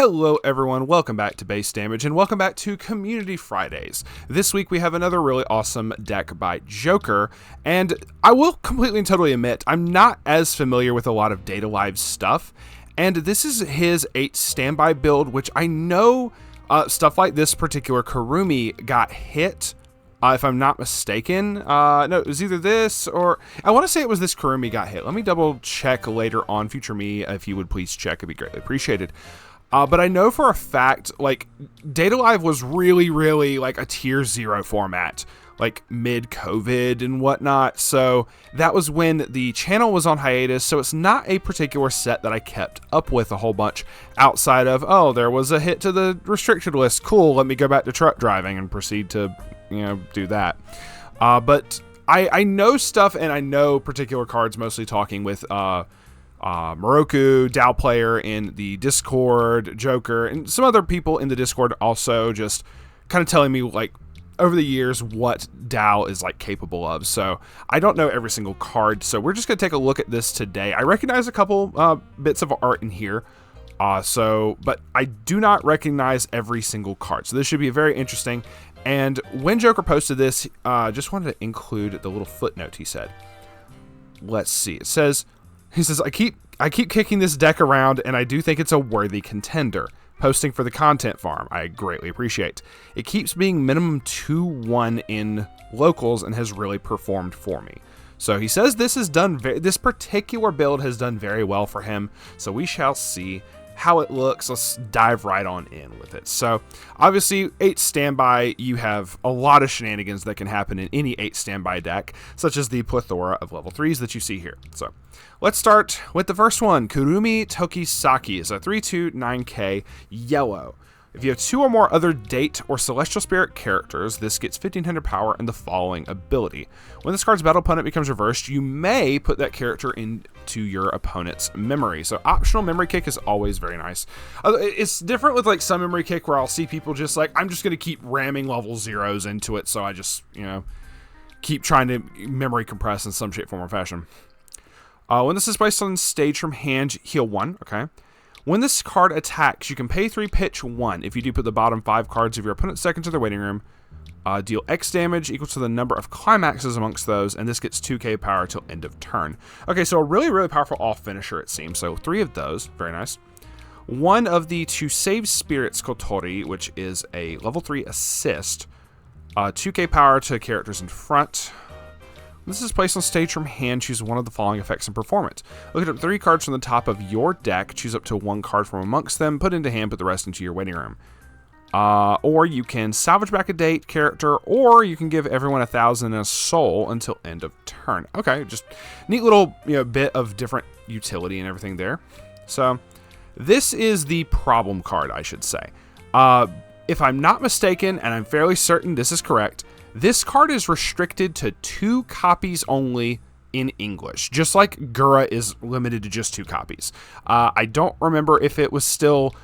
Hello everyone, welcome back to Base Damage and welcome back to Community Fridays. This week we have another really awesome deck by Joker, and I will completely and totally admit I'm not as familiar with a lot of Data Live stuff, and this is his 8 standby build, which I know stuff like this particular Kurumi got hit, if I'm not mistaken. No, it was either this or I want to say it was this Kurumi got hit. Let me double check later on. Future me, if you would please check, it'd be greatly appreciated. But I know for a fact, like, Data Live was really, like, a tier 0 format, like, mid-COVID and whatnot, so that was when the channel was on hiatus, so it's not a particular set that I kept up with a whole bunch, outside of, oh, there was a hit to the restricted list, cool, let me go back to truck driving and proceed to, do that. But I know stuff, and I know particular cards, mostly talking with, Moroku, DAL player in the Discord, Joker, and some other people in the Discord also just kind of telling me, like, over the years what DAL is, like, capable of. So I don't know every single card, so we're just going to take a look at this today. I recognize a couple bits of art in here, but I do not recognize every single card. So this should be very interesting. And when Joker posted this, just wanted to include the little footnote he said. Let's see. He says, I keep kicking this deck around, and I do think it's a worthy contender. Posting for the content farm, I greatly appreciate. It keeps being minimum 2-1 in locals and has really performed for me. So he says this particular build has done very well for him, so we shall see how it looks. Let's dive right on in with it. So obviously 8 standby, you have a lot of shenanigans that can happen in any 8 standby deck, such as the plethora of level 3s that you see here. So let's start with the first one. Kurumi Tokisaki is a 3/2 9k yellow. If you have 2 or more other Date or Celestial Spirit characters, this gets 1500 power and the following ability. When this card's battle opponent becomes reversed, you may put that character into your opponent's memory. So optional memory kick is always very nice. It's different with, like, some memory kick where I'll see people just like, I'm just going to keep ramming level 0s into it, so I just, keep trying to memory compress in some shape, form, or fashion. When this is placed on stage from hand, heal 1, okay? When this card attacks, you can pay 3, pitch 1. If you do, put the bottom 5 cards of your opponent's deck into their waiting room. Deal X damage equal to the number of climaxes amongst those, and this gets 2k power till end of turn. Okay, so a really powerful off finisher, it seems. So 3 of those, very nice. One of the 2 save spirits Kotori, which is a level 3 assist. 2k power to characters in front. This is placed on stage from hand. Choose one of the following effects and performance. Look at 3 cards from the top of your deck. Choose up to 1 card from amongst them. Put into hand. Put the rest into your waiting room. Or you can salvage back a Date character, or you can give everyone 1,000 and a soul until end of turn. Okay, just neat little bit of different utility and everything there. So this is the problem card, I should say. If I'm not mistaken, and I'm fairly certain this is correct, this card is restricted to 2 copies only in English, just like Gura is limited to just 2 copies. I don't remember if it was still...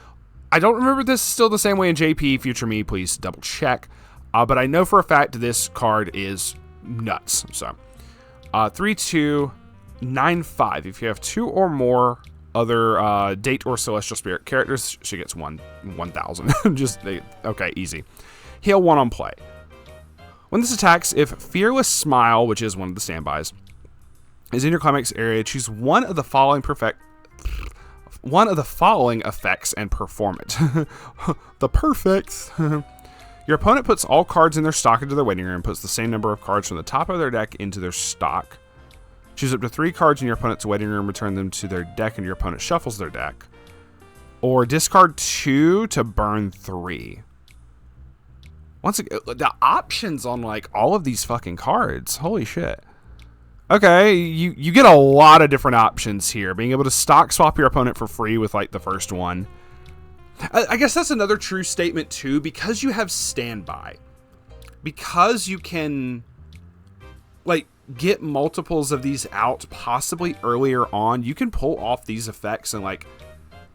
I don't remember this is still the same way in JP. Future me, please double check. But I know for a fact this card is nuts. So, 3/2, 9/5. If you have 2 or more other Date or Celestial Spirit characters, she gets 1,000. Okay, easy. Heal 1 on play. When this attacks, if Fearless Smile, which is one of the standbys, is in your climax area, choose one of the following effects and perform it. The perfects. Your opponent puts all cards in their stock into their waiting room, puts the same number of cards from the top of their deck into their stock. Choose up to 3 cards in your opponent's waiting room, return them to their deck, and your opponent shuffles their deck. Or discard 2 to burn 3. Once again, the options on, like, all of these fucking cards. Holy shit. Okay, you get a lot of different options here. Being able to stock swap your opponent for free with, like, the first one. I guess that's another true statement, too. Because you have standby. Because you can, like, get multiples of these out possibly earlier on. You can pull off these effects and, like,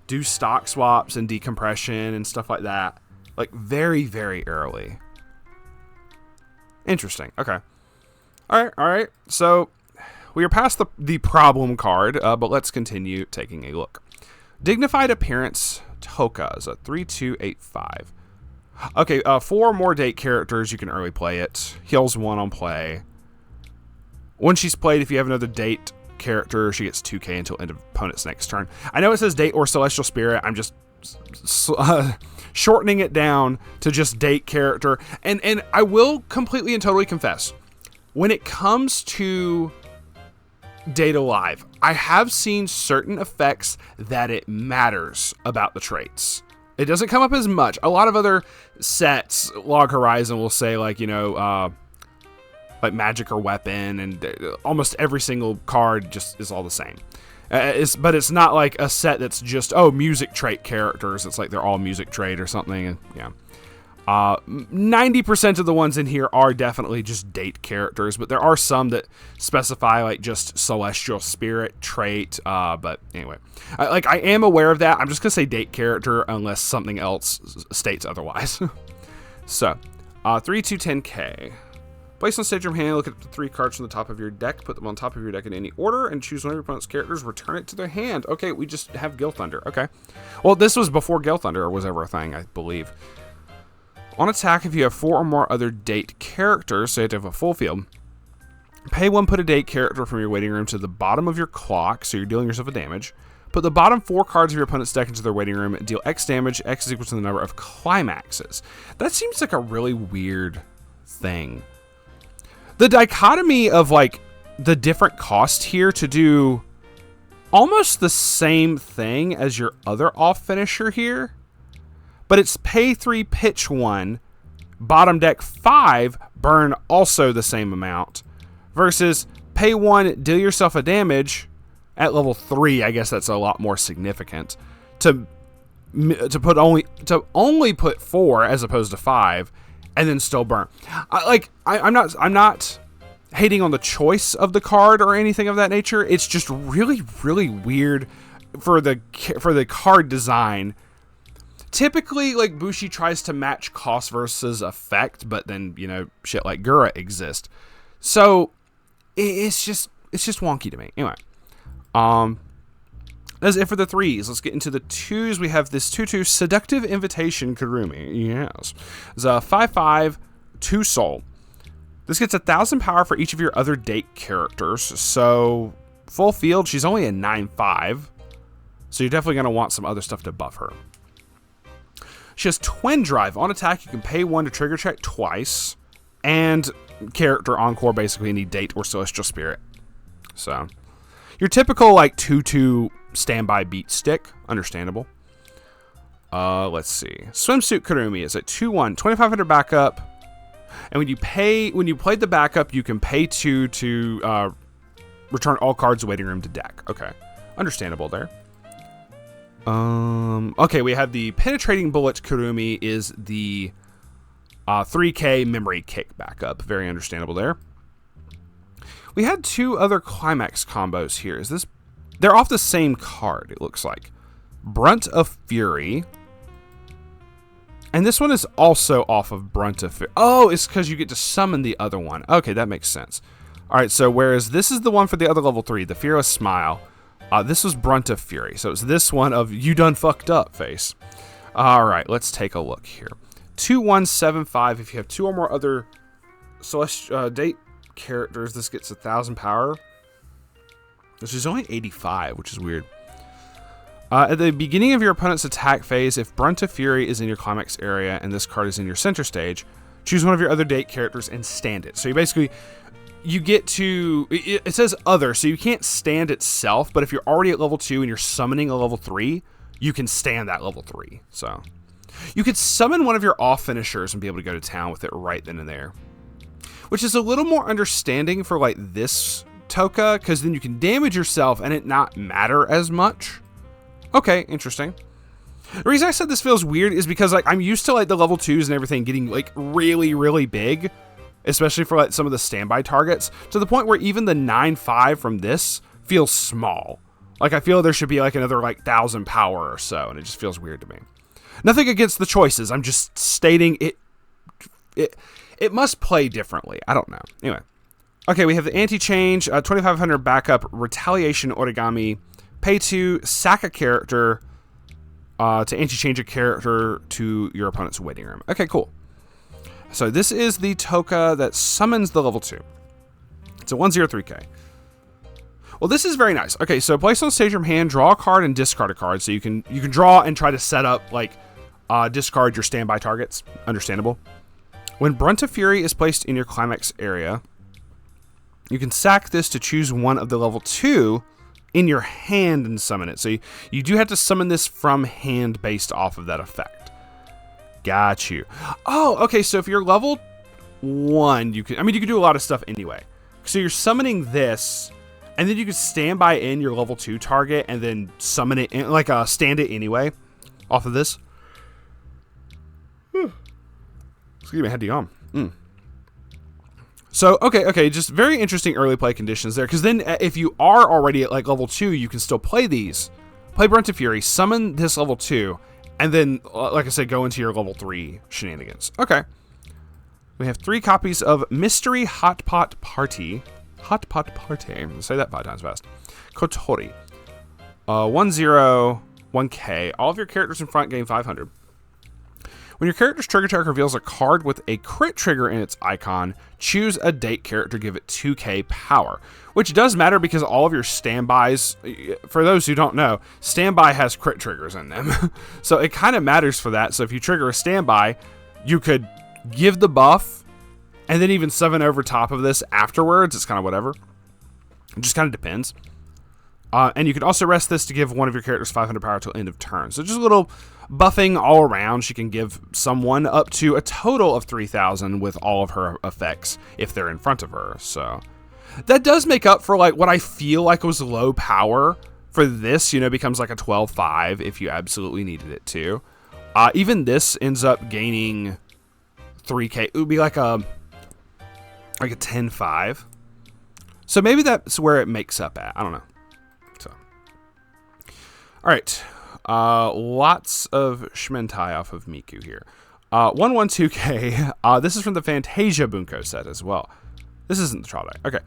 do stock swaps and decompression and stuff like that. Like, very early. Interesting. Okay. Alright. So, we are past the problem card, but let's continue taking a look. Dignified appearance Toka is a 3285. Okay, 4 more date characters. You can early play it. Heals 1 on play. When she's played, if you have another date character, she gets 2k until end of opponent's next turn. I know it says date or celestial spirit. I'm just shortening it down to just date character. And I will completely and totally confess, when it comes to Date Alive, I have seen certain effects that it matters about the traits. It doesn't come up as much. A lot of other sets, Log Horizon will say, like, you know, like magic or weapon, and almost every single card just is all the same. But it's not like a set that's just, oh, music trait characters. It's like they're all music trait or something. And yeah. 90% of the ones in here are definitely just date characters, but there are some that specify like just celestial spirit trait. But anyway, I am aware of that. I'm just gonna say date character unless something else states otherwise. So, 3, 2, 10k. Place on stage from hand, look at the 3 cards from the top of your deck, put them on top of your deck in any order, and choose one of your opponent's characters, return it to their hand. Okay, we just have Gale Thunder. Okay. Well, this was before Gale Thunder was ever a thing, I believe. On attack, if you have 4 or more other date characters, so you have to have a full field, pay 1, put a date character from your waiting room to the bottom of your clock, so you're dealing yourself a damage. Put the bottom 4 cards of your opponent's deck into their waiting room, and deal X damage. X is equal to the number of climaxes. That seems like a really weird thing. The dichotomy of like the different cost here to do almost the same thing as your other off finisher here, but it's pay 3, pitch 1, bottom deck 5, burn also the same amount, versus pay 1, deal yourself a damage at level 3. I guess that's a lot more significant to only put 4 as opposed to 5. And then still burn. I'm not hating on the choice of the card or anything of that nature. It's just really, really weird for the card design. Typically, like, Bushi tries to match cost versus effect, but then, you know, shit like Gura exist. So it's just wonky to me. Anyway, that's it for the 3s. Let's get into the 2s. We have this 2/2 Seductive Invitation Kurumi. Yes. It's a 5/5, 2 soul. This gets 1,000 power for each of your other date characters. So, full field, she's only a 9/5. So, you're definitely going to want some other stuff to buff her. She has Twin Drive. On attack, you can pay 1 to trigger check twice. And character encore, basically, any date or celestial spirit. So, your typical, like, 2/2 standby beat stick. Understandable. Let's see. Swimsuit Kurumi is at 2/1, 2,500 backup. And when you played the backup, you can pay 2 to return all cards waiting room to deck. Okay. Understandable there. Okay, we have the Penetrating Bullet Kurumi is the 3k memory kick backup. Very understandable there. We had 2 other climax combos here. Is this... They're off the same card, it looks like. Brunt of Fury. And this one is also off of Brunt of Fury. Oh, it's because you get to summon the other one. Okay, that makes sense. Alright, so whereas this is the one for the other level 3, the Fearless Smile, this was Brunt of Fury. So it's this one of you done fucked up face. Alright, let's take a look here. 2175, if you have 2 or more other date characters, this gets 1,000 power. This is only 85, which is weird. At the beginning of your opponent's attack phase, if Brunt of Fury is in your climax area and this card is in your center stage, choose one of your other date characters and stand it. So you get to... It says other, so you can't stand itself, but if you're already at level 2 and you're summoning a level 3, you can stand that level 3. So you could summon one of your off finishers and be able to go to town with it right then and there. Which is a little more understanding for like this Toka, because then you can damage yourself and it not matter as much. Okay, interesting. The reason I said this feels weird is because like I'm used to like the level 2s and everything getting like really, really big, especially for like some of the standby targets, to the point where even the 9/5 from this feels small. Like I feel there should be like another like 1,000 power or so, and it just feels weird to me. Nothing against the choices. I'm just stating it must play differently. I don't know. Anyway. Okay, we have the anti-change, 2,500 backup, Retaliation Origami, pay 2, sack a character, to anti-change a character to your opponent's waiting room. Okay, cool. So this is the Toka that summons the level 2. It's a 1/03K. Well, this is very nice. Okay, so place on stage from hand, draw a card and discard a card. So you can draw and try to set up, like, discard your standby targets. Understandable. When Brunt of Fury is placed in your climax area, you can sack this to choose one of the level 2 in your hand and summon it. So you do have to summon this from hand based off of that effect. Got you. Oh, okay, so if you're level 1, you can do a lot of stuff anyway. So you're summoning this, and then you can stand by in your level 2 target and then summon it, in, like stand it anyway off of this. Excuse me, I had to yawn. So, okay, just very interesting early play conditions there. Because then if you are already at like level 2, you can still play these. Play Brunt of Fury, summon this level 2, and then, like I said, go into your level 3 shenanigans. Okay. We have 3 copies of Mystery Hot Pot Party. Hot Pot Party. I'm going to say that 5 times fast. Kotori. 1/0, 1K. All of your characters in front gain 500. When your character's trigger tag reveals a card with a crit trigger in its icon, choose a date character, give it 2k power. Which does matter because all of your standbys, for those who don't know, standby has crit triggers in them. So it kind of matters for that. So if you trigger a standby, you could give the buff and then even summon over top of this afterwards. It's kind of whatever. It just kind of depends. And you can also rest this to give one of your characters 500 power till end of turn. So just a little buffing all around. She can give someone up to a total of 3,000 with all of her effects if they're in front of her. So that does make up for like what I feel like was low power for this. Becomes like a 12/5 if you absolutely needed it to. Even this ends up gaining 3k. It would be like a 10/5. So maybe that's where it makes up at. I don't know. All right, lots of Shmentai off of Miku here. 1/2K. This is from the Fantasia Bunko set as well. This isn't the trial deck. Okay.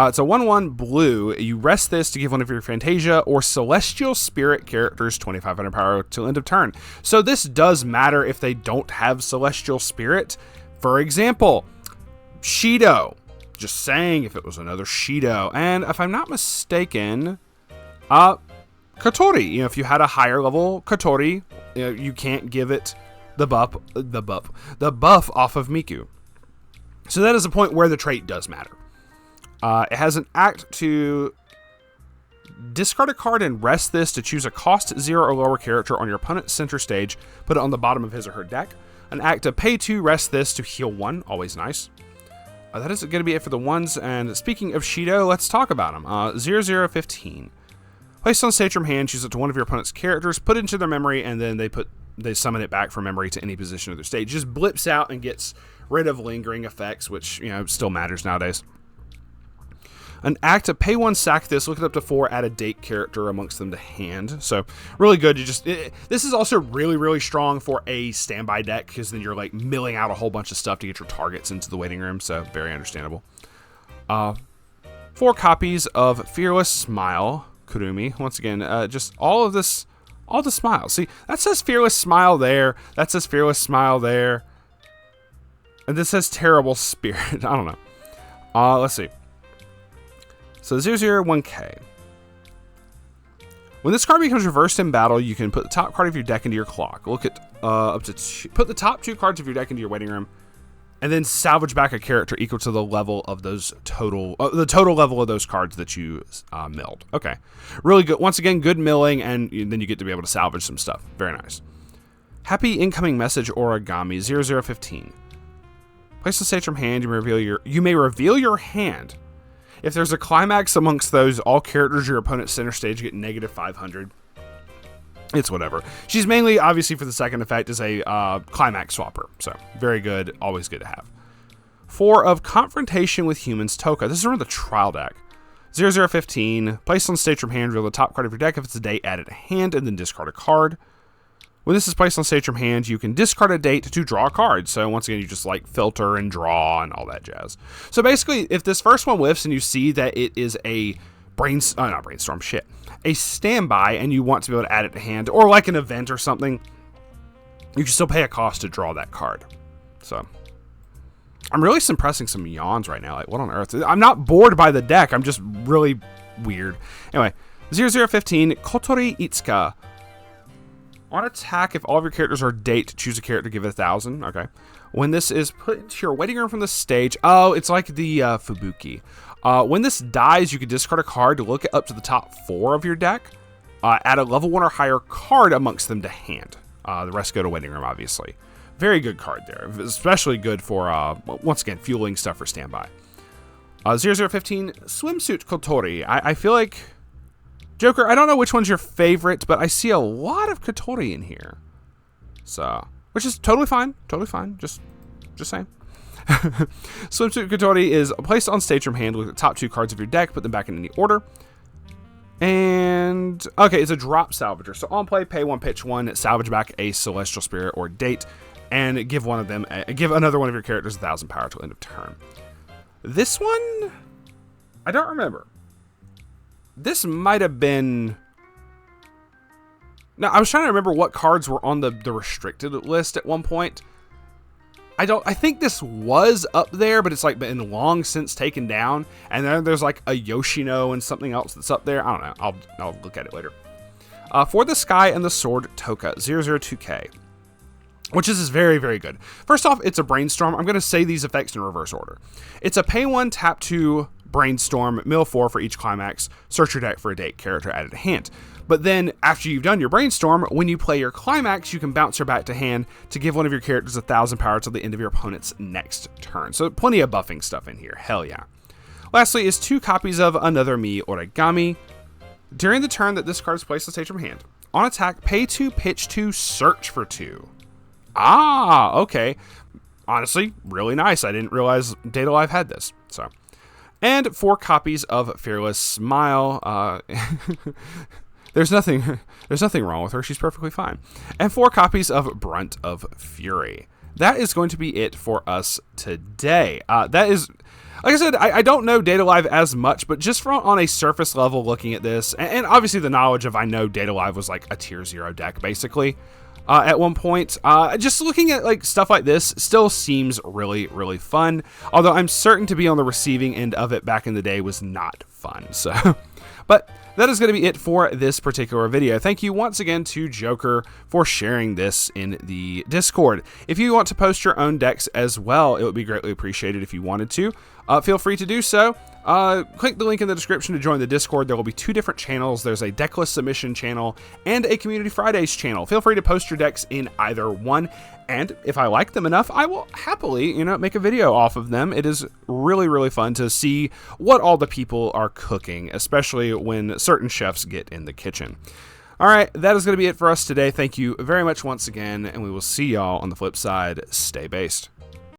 It's a 1/1 blue. You rest this to give one of your Fantasia or Celestial Spirit characters 2,500 power till end of turn. So this does matter if they don't have Celestial Spirit. For example, Shido. Just saying, if it was another Shido. And if I'm not mistaken, Kotori, if you had a higher level Kotori, you can't give it the buff off of Miku. So that is a point where the trait does matter. It has an act to discard a card and rest this to choose a cost 0 or lower character on your opponent's center stage, put it on the bottom of his or her deck. An act to pay 2, rest this to heal 1, always nice. That is going to be it for the ones, and speaking of Shido, let's talk about them. 0015. Place on stage from hand, choose it to one of your opponent's characters, put it into their memory, and then they summon it back from memory to any position of their stage. Just blips out and gets rid of lingering effects, which still matters nowadays. An act to pay 1, sack this, look it up to 4, add a date character amongst them to hand. So really good. This is also really, really strong for a standby deck because then you're like milling out a whole bunch of stuff to get your targets into the waiting room. So very understandable. 4 copies of Fearless Smile. Kurumi. Once again, just all the smiles. See, that says Fearless Smile there. That says Fearless Smile there. And this says Terrible Spirit. I don't know. Let's see. So 001K. When this card becomes reversed in battle, you can put the top card of your deck into your clock. Look at put the top 2 cards of your deck into your waiting room, and then salvage back a character equal to the level of those the total level of those cards that you milled. Okay, really good. Once again, good milling, and then you get to be able to salvage some stuff. Very nice. Happy Incoming Message Origami 0015. Place the stage from hand. You may reveal your hand. If there's a climax amongst those, all characters your opponent's center stage get negative 500. It's whatever. She's mainly, obviously, for the second effect, is a climax swapper. So, very good. Always good to have. 4 of Confrontation with Humans Toka. This is from the trial deck. 0015. Place on stage from hand, reveal the top card of your deck. If it's a date, add it to hand, and then discard a card. When this is placed on stage from hand, you can discard a date to draw a card. So once again, you just like filter and draw and all that jazz. So basically, if this first one whiffs and you see that it is a not brainstorm, shit. A standby, and you want to be able to add it to hand, or like an event or something, you can still pay a cost to draw that card. So, I'm really suppressing some yawns right now. Like, what on earth? I'm not bored by the deck. I'm just really weird. Anyway, 0015, Kotori Itsuka. On attack, if all of your characters are date, choose a character, give it 1,000. Okay. When this is put into your waiting room from the stage, oh, it's like the Fubuki. When this dies, you can discard a card to look up to the top 4 of your deck. Add a level 1 or higher card amongst them to hand. The rest go to waiting room, obviously. Very good card there. Especially good for, once again, fueling stuff for standby. 0015, Swimsuit Kotori. I feel like... Joker, I don't know which one's your favorite, but I see a lot of Kotori in here. So, which is totally fine. Totally fine. Just saying. Swimsuit Kotori is placed on stage from hand. Look at the top 2 cards of your deck. Put them back in any order. And, okay, it's a drop salvager. So on play, pay 1, pitch 1, salvage back a Celestial Spirit or date, and give another one of your characters 1,000 power till end of turn. This one, I don't remember. This might have been... Now, I was trying to remember what cards were on the restricted list at one point. I think this was up there, but it's like been long since taken down. And then there's like a Yoshino and something else that's up there. I don't know. I'll look at it later. For the Sky and the Sword Toka, 002K. Which is very, very good. First off, it's a Brainstorm. I'm going to say these effects in reverse order. It's a pay 1, tap 2, Brainstorm, mill 4 for each climax, search your deck for a date character added to hand. But then, after you've done your Brainstorm, when you play your climax, you can bounce her back to hand to give one of your characters 1,000 power till the end of your opponent's next turn. So plenty of buffing stuff in here. Hell yeah. Lastly is 2 copies of Another Me Origami. During the turn that this card is placed on stage from hand, on attack, pay 2, pitch 2, search for 2. Ah, okay. Honestly, really nice. I didn't realize Data Live had this. So, and 4 copies of Fearless Smile. There's nothing wrong with her. She's perfectly fine. And 4 copies of Brunt of Fury. That is going to be it for us today. That is, like I said, I don't know Data Live as much, but just on a surface level looking at this, and obviously the knowledge of I know Data Live was like a tier 0 deck, basically. At one point, just looking at like stuff like this still seems really, really fun. Although I'm certain to be on the receiving end of it back in the day was not fun. So, but that is going to be it for this particular video. Thank you once again to Joker for sharing this in the Discord. If you want to post your own decks as well, it would be greatly appreciated if you wanted to. Feel free to do so. Click the link in the description to join the Discord. There will be 2 different channels. There's a decklist submission channel and a Community Fridays channel. Feel free to post your decks in either one. And if I like them enough, I will happily, make a video off of them. It is really, really fun to see what all the people are cooking, especially when certain chefs get in the kitchen. All right, that is going to be it for us today. Thank you very much once again, and we will see y'all on the flip side. Stay based.